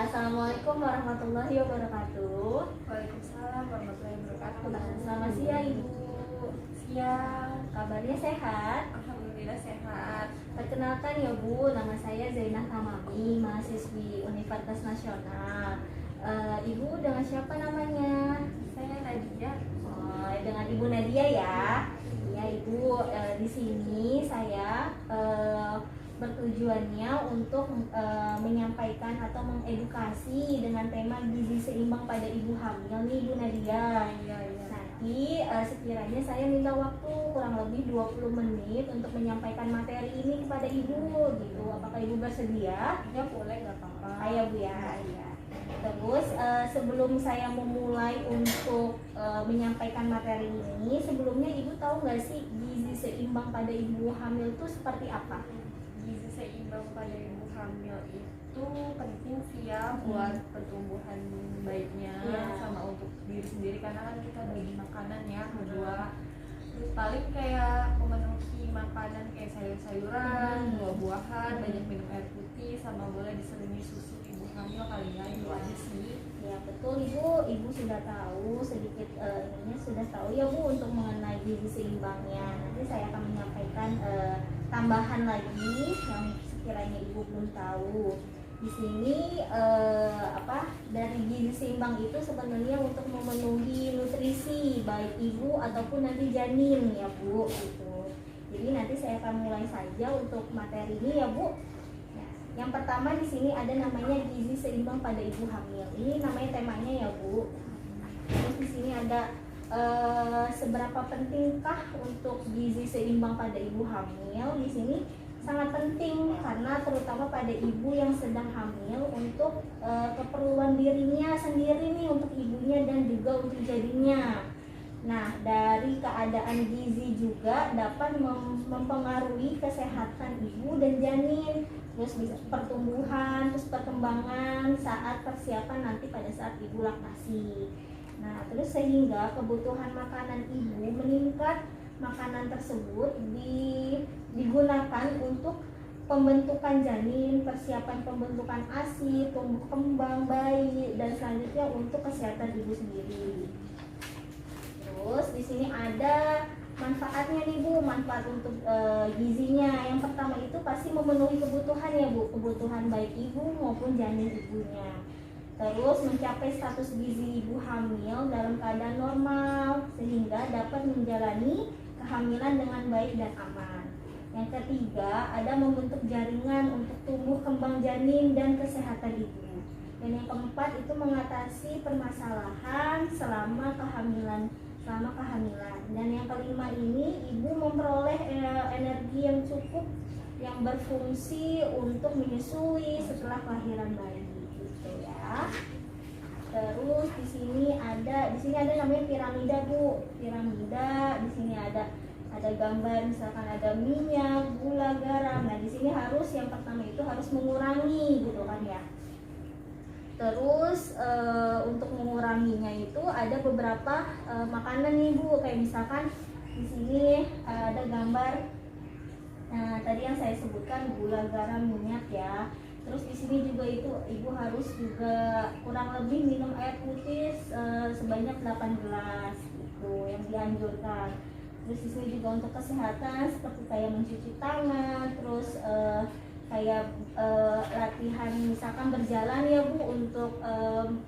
Assalamualaikum warahmatullahi wabarakatuh. Waalaikumsalam warahmatullahi wabarakatuh. Selamat siang Ibu. Siang. Kabarnya sehat? Alhamdulillah sehat. Perkenalkan ya Bu, nama saya Zainah Tamami, mahasiswi Universitas Nasional. Ibu dengan siapa namanya? Saya Nadia. Dengan Ibu Nadia ya. Ya Ibu, di sini saya bertujuannya untuk menyampaikan atau mengedukasi dengan tema gizi seimbang pada ibu hamil nih Bu Nadia. Iya. Nanti sekiranya saya minta waktu kurang lebih 20 menit untuk menyampaikan materi ini kepada Ibu gitu. Apakah Ibu bersedia? Ya boleh, nggak apa-apa. Ayo Bu ya. Terus sebelum saya memulai untuk menyampaikan materi ini, sebelumnya Ibu tahu nggak sih gizi seimbang pada ibu hamil itu seperti apa? Gizi seimbang pada ibu hamil itu penting sih ya buat pertumbuhan bayinya sama untuk diri sendiri, karena kan kita bagi makanan ya kedua. Terus paling kayak memenuhi makanan kayak sayur-sayuran, buah-buahan, banyak minum air putih, sama boleh diselingi susu ibu hamil kali ya, itu aja sih. Ya betul Ibu, Ibu sudah tahu sedikit sudah tahu ya Bu untuk mengenai gizi seimbangnya. Nanti saya akan menyampaikan tambahan lagi yang sekiranya Ibu belum tahu. Di sini dari gizi seimbang itu sebenarnya untuk memenuhi nutrisi baik ibu ataupun nanti janin ya Bu gitu. Jadi nanti saya akan mulai saja untuk materi ini ya Bu. Yang pertama di sini ada namanya gizi seimbang pada ibu hamil. Ini namanya temanya ya Bu. Terus di sini ada seberapa pentingkah untuk gizi seimbang pada ibu hamil. Di sini sangat penting karena terutama pada ibu yang sedang hamil untuk keperluan dirinya sendiri nih, untuk ibunya dan juga untuk jadinya. Nah, dari keadaan gizi juga dapat mempengaruhi kesehatan ibu dan janin, terus bisa pertumbuhan, terus perkembangan saat persiapan nanti pada saat ibu laktasi. Nah, terus sehingga kebutuhan makanan ibu meningkat. Makanan tersebut digunakan untuk pembentukan janin, persiapan pembentukan ASI, tumbuh kembang bayi, dan selanjutnya untuk kesehatan ibu sendiri. Terus di sini ada manfaatnya nih Bu, manfaat untuk gizinya. Yang pertama itu pasti memenuhi kebutuhan ya Bu, kebutuhan baik ibu maupun janin ibunya. Terus mencapai status gizi ibu hamil dalam keadaan normal sehingga dapat menjalani kehamilan dengan baik dan aman. Yang ketiga, ada membentuk jaringan untuk tumbuh kembang janin dan kesehatan ibu. Dan yang keempat itu mengatasi permasalahan selama kehamilan. Dan yang kelima ini, ibu memperoleh energi yang cukup yang berfungsi untuk menyusui setelah kelahiran bayi gitu ya. Terus di sini ada namanya piramida Bu. Piramida di sini ada gambar, misalkan ada minyak, gula, garam. Nah, di sini harus yang pertama itu harus mengurangi gitu kan ya. Terus untuk menguranginya itu ada beberapa makanan nih Bu, kayak misalkan di sini ada gambar. Nah, tadi yang saya sebutkan gula, garam, minyak ya. Terus di sini juga itu ibu harus juga kurang lebih minum air putih sebanyak 8 gelas itu yang dianjurkan. Terus di sini juga untuk kesehatan seperti kayak mencuci tangan, terus kayak latihan misalkan berjalan ya Bu untuk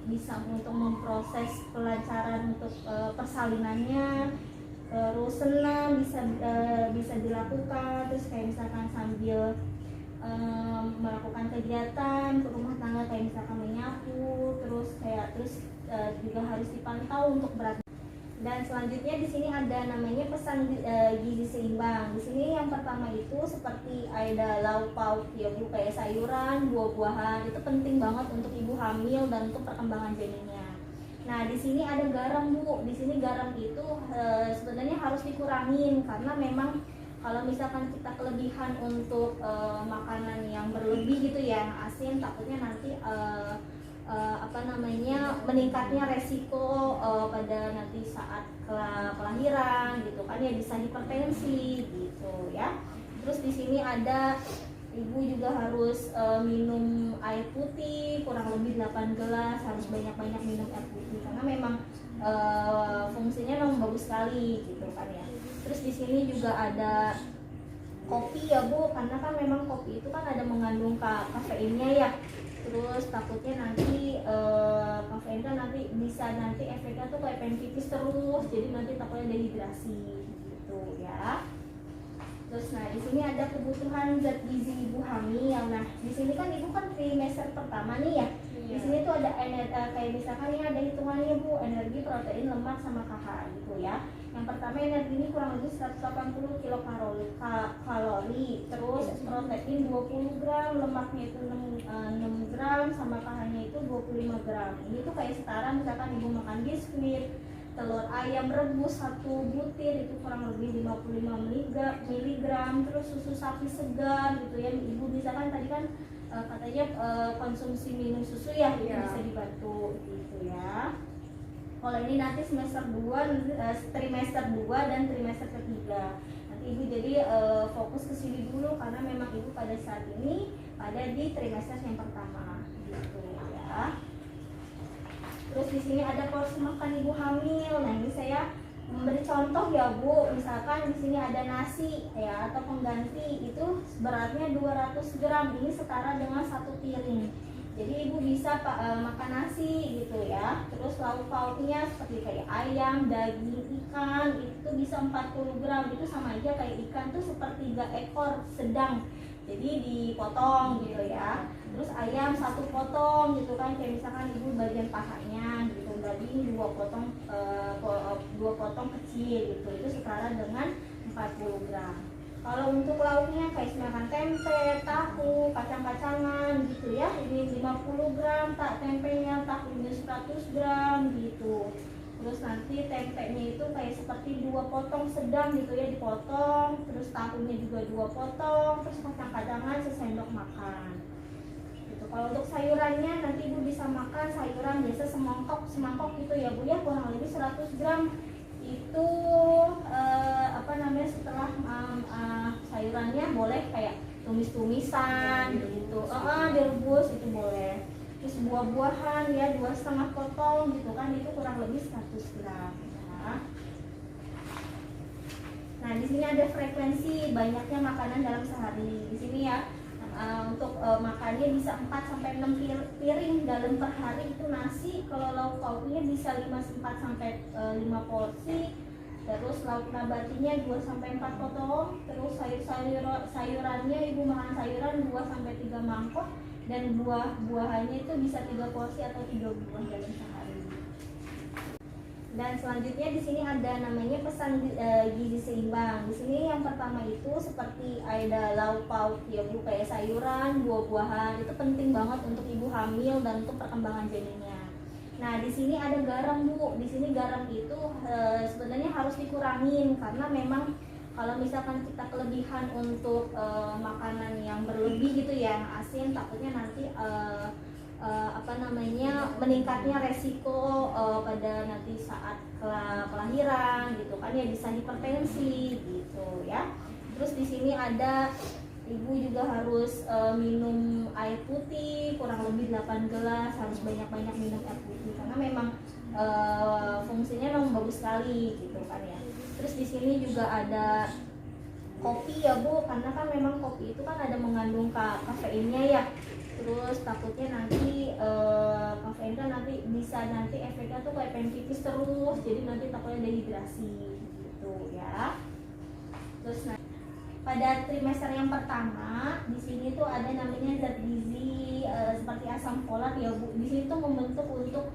bisa untuk memproses kelancaran untuk persalinannya. Terus senam bisa dilakukan, terus kayak misalkan sambil melakukan kegiatan ke rumah tangga kayak misalkan menyapu, terus juga harus dipantau untuk berat. Dan selanjutnya di sini ada namanya pesan gizi seimbang. Di sini yang pertama itu seperti ada lauk pauk ya Bu, kayak sayuran, buah-buahan itu penting banget untuk ibu hamil dan untuk perkembangan janinnya. Nah, di sini ada garam Bu. Di sini garam itu sebenarnya harus dikurangin karena memang kalau misalkan kita kelebihan untuk makanan yang berlebih gitu ya, asin, takutnya nanti meningkatnya resiko pada nanti saat kelahiran gitu kan ya, bisa hipertensi gitu ya. Terus di sini ada Ibu juga harus minum air putih kurang lebih 8 gelas, harus banyak-banyak minum air putih karena memang fungsinya memang bagus sekali gitu kan ya. Terus di sini juga ada kopi ya Bu, karena kan memang kopi itu kan ada mengandung kafeinnya ya. Terus takutnya nanti kafein kan nanti bisa nanti efeknya tuh kayak pengen pipis terus, jadi nanti takutnya dehidrasi gitu ya. Terus nah di sini ada kebutuhan zat gizi ibu hamil. Nah di sini kan ibu kan trimester pertama nih ya. Di sini tuh ada kayak misalkan ini ada hitungannya Bu, energi, protein, lemak sama KH gitu ya. Yang pertama energi ini kurang lebih 180 kilokalori, terus protein 20 gram, lemaknya itu 6 gram, sama KH-nya itu 25 gram. Ini tuh kayak setara misalkan ibu makan biskuit, telur ayam rebus 1 butir itu kurang lebih 55 miligram, terus susu sapi segar gitu ya. Ibu bisa kan tadi kan katanya konsumsi minum susu ya, itu bisa dibantu gitu ya. Kalau ini nanti semester 2, trimester 2 dan trimester ketiga. Nanti ibu jadi fokus ke sini dulu karena memang ibu pada saat ini pada di trimester yang pertama gitu ya. Terus di sini ada porsi makan ibu hamil. Nah ini saya memberi contoh ya Bu. Misalkan di sini ada nasi ya atau pengganti itu beratnya 200 gram. Ini setara dengan 1 piring. Jadi ibu bisa makan nasi gitu ya. Terus lauk pauknya seperti kayak ayam, daging, ikan itu bisa 40 gram. Itu sama aja kayak ikan tuh sepertiga ekor sedang. Jadi dipotong gitu ya. Terus ayam 1 potong gitu kan, kayak misalkan ibu bagian pahanya gitu, daging 2 potong 2 potong kecil gitu. Itu setara dengan 40 gram. Kalau untuk lauknya kayak misalkan tempe, tahu, kacang-kacangan gitu ya, ini 50 gram, tempenya, tahunya 100 gram gitu. Terus nanti tempenya itu kayak seperti 2 potong sedang gitu ya, dipotong. Terus tahunya juga 2 potong, terus kacang-kacangan sesendok makan gitu. Kalau untuk sayurannya nanti ibu bisa makan sayuran biasa semangkok gitu ya Bu ya, kurang lebih 100 gram itu setelah sayurannya boleh kayak tumis-tumisan gitu, direbus itu boleh. Terus buah-buahan ya 2,5 potong gitu kan, itu kurang lebih 100 gram ya. Nah di sini ada frekuensi banyaknya makanan dalam sehari di sini ya. Untuk makannya bisa 4-6 piring dalam per hari itu nasi. Kalau lauk pauknya bisa 4-5 porsi. Terus lauk nabatinya 2-4 potong. Terus sayurannya ibu makan sayuran 2-3 mangkok. Dan buah-buahannya itu bisa 3 porsi atau 3 buah dalam sehari. Dan selanjutnya di sini ada namanya pesan gizi seimbang. Di sini yang pertama itu seperti ada lauk pauk ya Bu, kayak sayuran, buah-buahan itu penting banget untuk ibu hamil dan untuk perkembangan janinnya. Nah di sini ada garam Bu. Di sini garam itu sebenarnya harus dikurangin karena memang kalau misalkan kita kelebihan untuk makanan yang berlebih gitu ya, asin, takutnya nanti meningkatnya resiko pada nanti saat kelahiran gitu kan ya, bisa hipertensi gitu ya. Terus di sini ada ibu juga harus minum air putih kurang lebih 8 gelas, harus banyak-banyak minum air putih karena memang fungsinya memang bagus sekali gitu kan ya. Terus di sini juga ada kopi ya Bu, karena kan memang kopi itu kan ada mengandung kafeinnya ya. Terus takutnya nanti kafein kan nanti bisa nanti efeknya tuh kayak pengen pipis terus, jadi nanti takutnya dehidrasi gitu ya. Terus pada trimester yang pertama di sini tuh ada namanya zat gizi seperti asam folat ya Bu. Di sini tuh membentuk untuk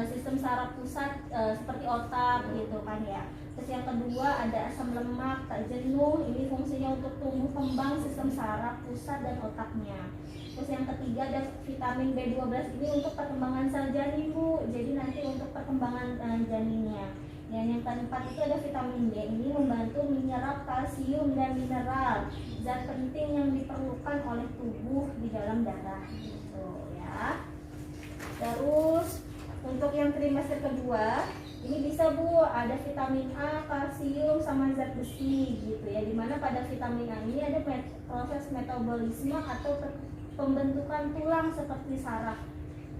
sistem saraf pusat seperti otak gitu kan ya. Terus yang kedua ada asam lemak tak jenuh, ini fungsinya untuk tumbuh kembang sistem saraf pusat dan otaknya. Terus yang ketiga ada vitamin B12, ini untuk perkembangan sel janin Bu, jadi nanti untuk perkembangan janinnya. Yang keempat itu ada vitamin D, ini membantu menyerap kalsium dan mineral, zat penting yang diperlukan oleh tubuh di dalam darah gitu ya. Terus untuk yang trimester kedua Ini bisa Bu, ada vitamin A, kalsium, sama zat besi gitu ya. Dimana pada vitamin A ini ada proses metabolisme atau pembentukan tulang seperti saraf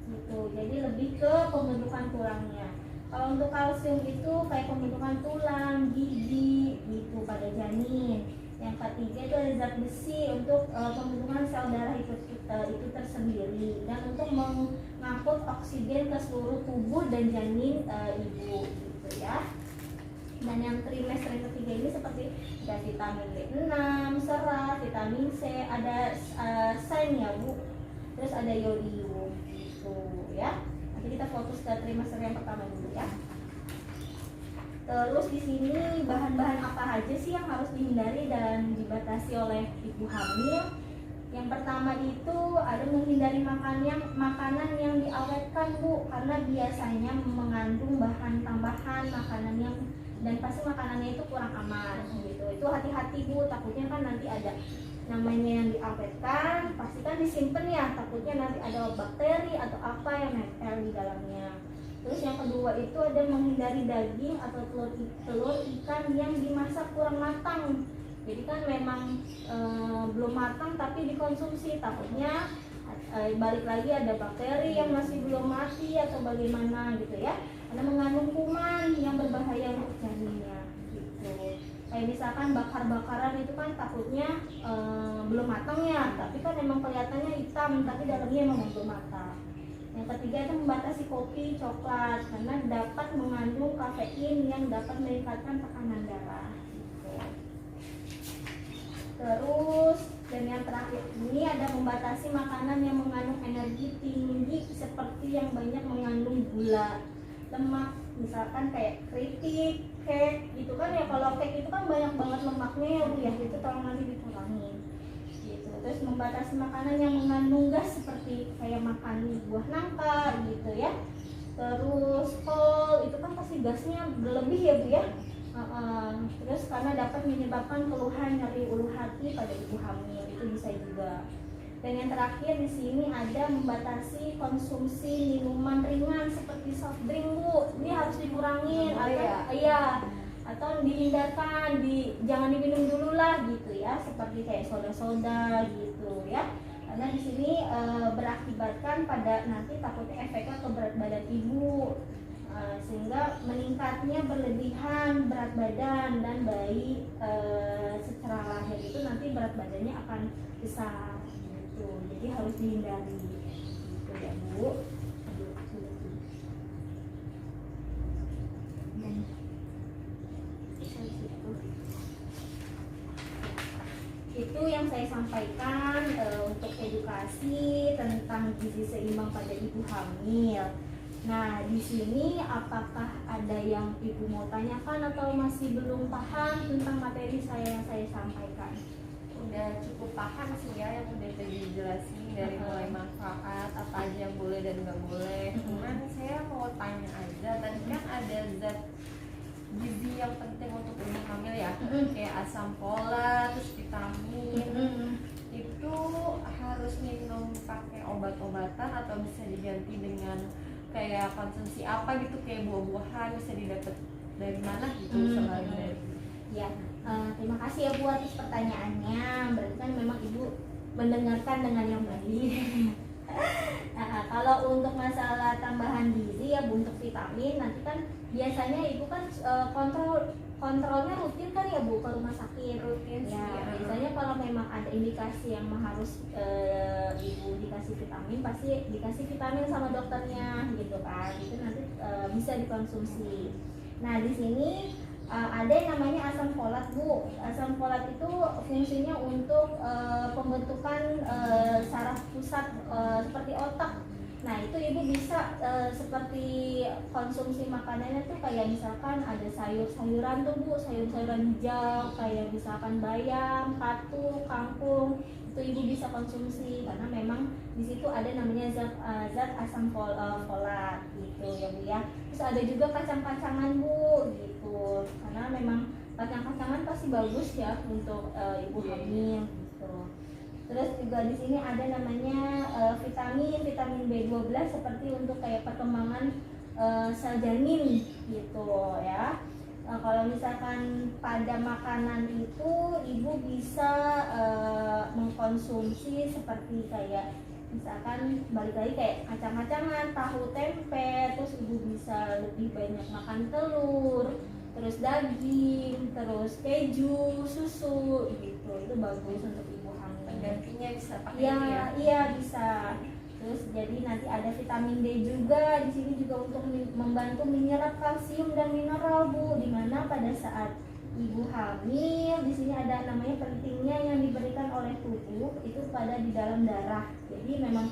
gitu. Jadi lebih ke pembentukan tulangnya. Kalau untuk kalsium itu kayak pembentukan tulang, gigi gitu pada janin. Yang ketiga itu ada zat besi untuk pembentukan sel darah itu tersendiri dan untuk mengangkut oksigen ke seluruh tubuh dan janin ibu gitu ya. Dan yang trimester yang ketiga ini seperti ada vitamin B6, serat, vitamin C, ada seng ya Bu, terus ada yodium gitu ya. Nanti kita fokus ke trimester yang pertama dulu ya. Terus di sini bahan-bahan apa aja sih yang harus dihindari dan dibatasi oleh ibu hamil? Yang pertama itu ada menghindari makanan yang diawetkan Bu, karena biasanya mengandung bahan tambahan makanan yang dan pasti makanannya itu kurang aman gitu. Itu hati-hati Bu, takutnya kan nanti ada namanya yang diawetkan, pasti kan disimpan ya, takutnya nanti ada bakteri atau apa yang nempel di dalamnya. Terus yang kedua itu ada menghindari daging atau telur ikan yang dimasak kurang matang. Jadi kan memang belum matang tapi dikonsumsi, takutnya balik lagi ada bakteri yang masih belum mati atau bagaimana gitu ya. Karena mengandung kuman yang berbahaya untuk janinnya gitu. Kayak misalkan bakar-bakaran itu kan takutnya belum matang ya, tapi kan memang kelihatannya hitam tapi dalamnya memang belum matang. Yang ketiga itu membatasi kopi, coklat karena dapat mengandung kafein yang dapat meningkatkan tekanan darah. Gitu. Terus dan yang terakhir ini ada membatasi makanan yang mengandung energi tinggi seperti yang banyak mengandung gula, lemak, misalkan kayak keripik, cake gitu kan ya. Kalau cake itu kan banyak banget lemaknya ya Bu ya, itu tolong nanti dikurangin. Terus membatasi makanan yang mengandung gas seperti kayak makan buah nangka gitu ya. Terus kol itu kan pasti gasnya berlebih ya Bu ya. Terus karena dapat menyebabkan keluhan nyeri ulu hati pada ibu hamil, itu bisa juga. Dan yang terakhir di sini ada membatasi konsumsi minuman ringan seperti soft drink Bu. Ini harus dikurangin atau dihindarkan, jangan diminum dulu lah gitu ya, seperti kayak soda-soda gitu ya. Karena di sini berakibatkan pada nanti takutnya efeknya ke berat badan ibu, sehingga meningkatnya berlebihan berat badan dan bayi secara lahir itu nanti berat badannya akan besar gitu. Jadi harus dihindari gitu ya Bu. Itu yang saya sampaikan untuk edukasi tentang gizi seimbang pada ibu hamil. Nah, di sini apakah ada yang ibu mau tanyakan atau masih belum paham tentang materi yang saya sampaikan? Udah cukup paham sih ya, yang udah tadi dijelasin dari mulai manfaat apa aja yang boleh dan nggak boleh. Cuman saya mau tanya aja, tadi kan ada zat gizi yang penting untuk ibu hamil ya, kayak asam folat, terus vitamin. Itu harus minum pakai obat-obatan atau bisa diganti dengan kayak konsumsi apa gitu, kayak buah-buahan bisa didapat dari mana gitu selain dari ya. Terima kasih ya Bu atas pertanyaannya. Berarti kan memang ibu mendengarkan dengan yang baik. Nah, kalau untuk masalah tambahan gizi ya Bu, untuk vitamin nanti kan biasanya ibu kan kontrolnya rutin kan ya Bu, ke rumah sakit rutin ya. Biasanya kalau memang ada indikasi yang harus ibu dikasih vitamin, pasti dikasih vitamin sama dokternya gitu kan. Itu nanti bisa dikonsumsi. Nah, di sini ada yang namanya asam folat Bu. Asam folat itu fungsinya untuk pembentukan saraf pusat seperti otak. Nah, itu ibu bisa seperti konsumsi makanannya tuh kayak misalkan ada sayur-sayuran tuh Bu, sayur-sayuran hijau kayak misalkan bayam, patung, kangkung, itu ibu bisa konsumsi karena memang di situ ada namanya zat asam folat gitu ya Bu ya. Terus ada juga kacang-kacangan Bu gitu, karena memang kacang-kacangan pasti bagus ya untuk ibu hamil gitu. Terus juga di sini ada namanya vitamin B12 seperti untuk kayak perkembangan sel janin gitu ya. Nah, kalau misalkan pada makanan itu ibu bisa mengkonsumsi seperti kayak misalkan balik lagi kayak kacang-kacangan, tahu, tempe, terus ibu bisa lebih banyak makan telur, terus daging, terus keju, susu gitu. Itu bagus untuk ibu hamil. Penggantinya bisa pakai Iya, itu ya. iya bisa. Terus jadi nanti ada vitamin D juga di sini juga untuk membantu menyerap kalsium dan mineral Bu. Dimana pada saat ibu hamil di sini ada namanya pentingnya yang diberikan oleh tubuh itu pada di dalam darah. Jadi memang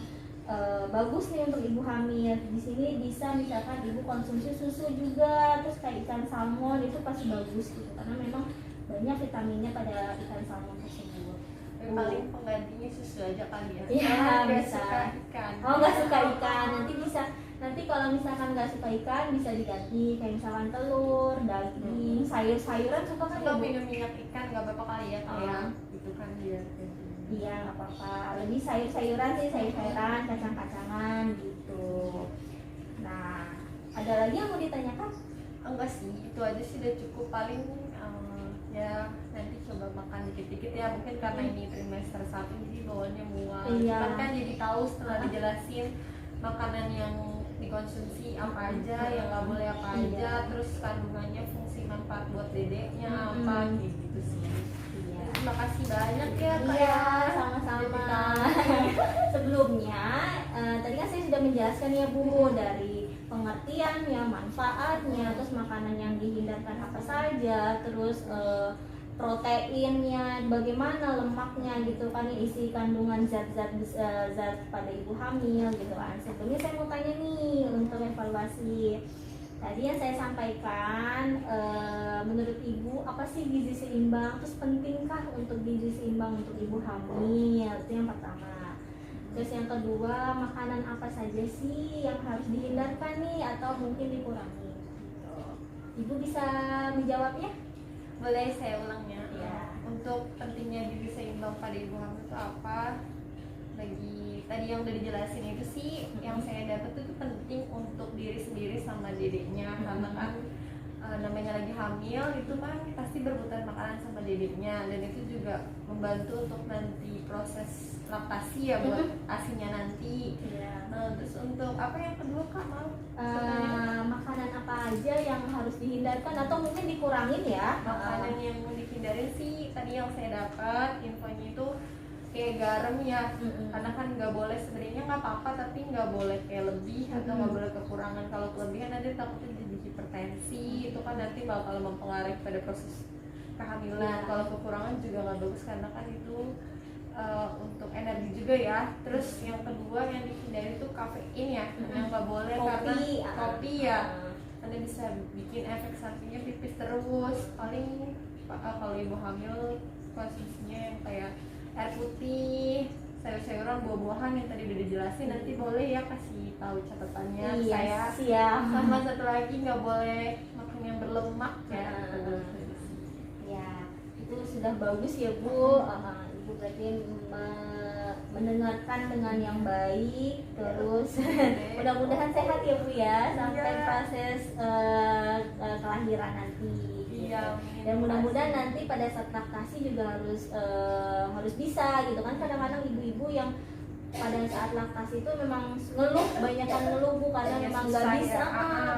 bagus nih untuk ibu hamil. Di sini bisa misalkan ibu konsumsi susu juga, terus kayak ikan salmon itu pasti bagus gitu karena memang banyak vitaminnya pada ikan salmon tersebut. Yang paling penggantinya susu aja kali ya. Iya, Nggak bisa. suka ikan. Oh, nggak suka ikan, nanti bisa. Nanti kalau misalkan nggak suka ikan bisa diganti kayak misalkan telur, daging, sayur-sayuran suka kan ya Suka Bu? minum minyak ikan nggak apa-apa kali ya kayak gitu kan biar Iya, nggak apa-apa. Lebih sayur-sayuran sih, sayur-sayuran, kacang-kacangan gitu. Nah, ada lagi yang mau ditanyakan? enggak sih, itu aja sih udah cukup. Paling ya nanti coba makan dikit-dikit ya, mungkin karena ini trimester 1 jadi bawaannya mual. Iya. Cuman kan jadi tahu setelah dijelasin makanan yang dikonsumsi apa aja, yang nggak boleh apa Iya. aja, terus kandungannya, fungsi manfaat buat dedeknya apa kayak gitu sih. Iya. Terima kasih banyak ya Kak. Iya, ya. sama-sama. Jadi Sebelumnya, tadi kan saya sudah menjelaskan ya Bu dari pengertiannya, manfaatnya, terus makanan yang dihindarkan apa saja, terus proteinnya, bagaimana lemaknya gitu kan, isi kandungan zat-zat zat pada ibu hamil gitu kan. Sebelumnya saya mau tanya nih untuk evaluasi. Tadi yang saya sampaikan, menurut ibu apa sih gizi seimbang? Terus pentingkah untuk gizi seimbang untuk ibu hamil? Itu yang pertama. Terus yang kedua, makanan apa saja sih yang harus dihindarkan nih atau mungkin dikurangi? Gitu. Ibu bisa menjawabnya? boleh saya ulangnya. Iya. Untuk pentingnya gizi seimbang pada ibu hamil itu apa? Bagi tadi yang udah dijelasin itu sih, yang saya dapat itu penting untuk diri sendiri sama dedeknya, karena kan namanya lagi hamil itu kan pasti berebutan makanan sama dedeknya, dan itu juga membantu untuk nanti proses laktasi ya buat asinya nanti. Iya. Terus untuk apa yang kedua Kak mau? Makanan apa aja yang harus dihindarkan atau mungkin dikurangin ya? Makanan yang mau dihindarin sih tadi yang saya dapat infonya itu kayak garam ya, karena kan nggak boleh, sebenarnya nggak apa-apa tapi nggak boleh kayak lebih atau nggak boleh kekurangan. Kalau kelebihan nanti takutnya jadi hipertensi, itu kan nanti bakal mempengaruhi pada proses kehamilan. Kalau kekurangan juga nggak bagus karena kan itu untuk energi juga ya. Terus yang kedua yang dihindari itu kafein ya, yang nggak boleh karena kopi ya, karena bisa bikin efek sampingnya pipis terus. Paling kalau ibu hamil konsumsinya yang kayak air putih, sayur-sayuran, buah-buahan yang tadi udah dijelasin. Nanti boleh ya kasih tahu catatannya saya. Siap. Sama satu lagi nggak boleh makan yang berlemak ya. Ya, itu sudah bagus ya Bu. Ibu berarti mendengarkan dengan yang baik, terus mudah-mudahan sehat ya Bu ya sampai proses kelahiran nanti. Iya. Dan mudah-mudahan nanti pada saat laktasi juga harus bisa gitu kan. Kadang-kadang ibu-ibu yang pada saat laktasi itu memang ngeluh, banyak yang ngeluh Bu karena memang nggak bisa,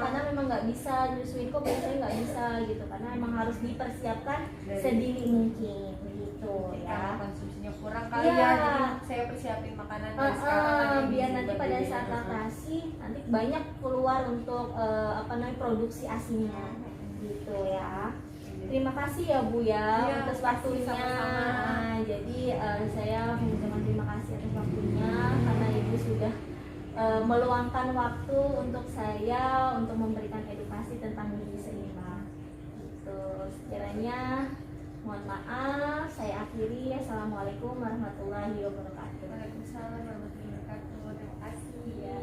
karena memang nggak bisa nyusuin, kok biasanya nggak bisa gitu, karena memang harus dipersiapkan sedini mungkin gitu ya. Konsumsinya kurang kali Iya. ya, jadi saya persiapin makanan dari sekarang kan yang biar gizi nanti buat pada dedeknya. saat laktasi nanti banyak keluar untuk produksi asinya gitu ya. Terima kasih ya Bu ya Iya, atas terima kasih, waktunya. sama-sama. Jadi saya mengucapkan terima kasih atas waktunya karena Ibu sudah meluangkan waktu untuk saya untuk memberikan edukasi tentang gizi seimbang. Gitu. Sekiranya mohon maaf, saya akhiri. Assalamualaikum warahmatullahi wabarakatuh. Waalaikumsalam warahmatullahi wabarakatuh. Terima kasih. Ya.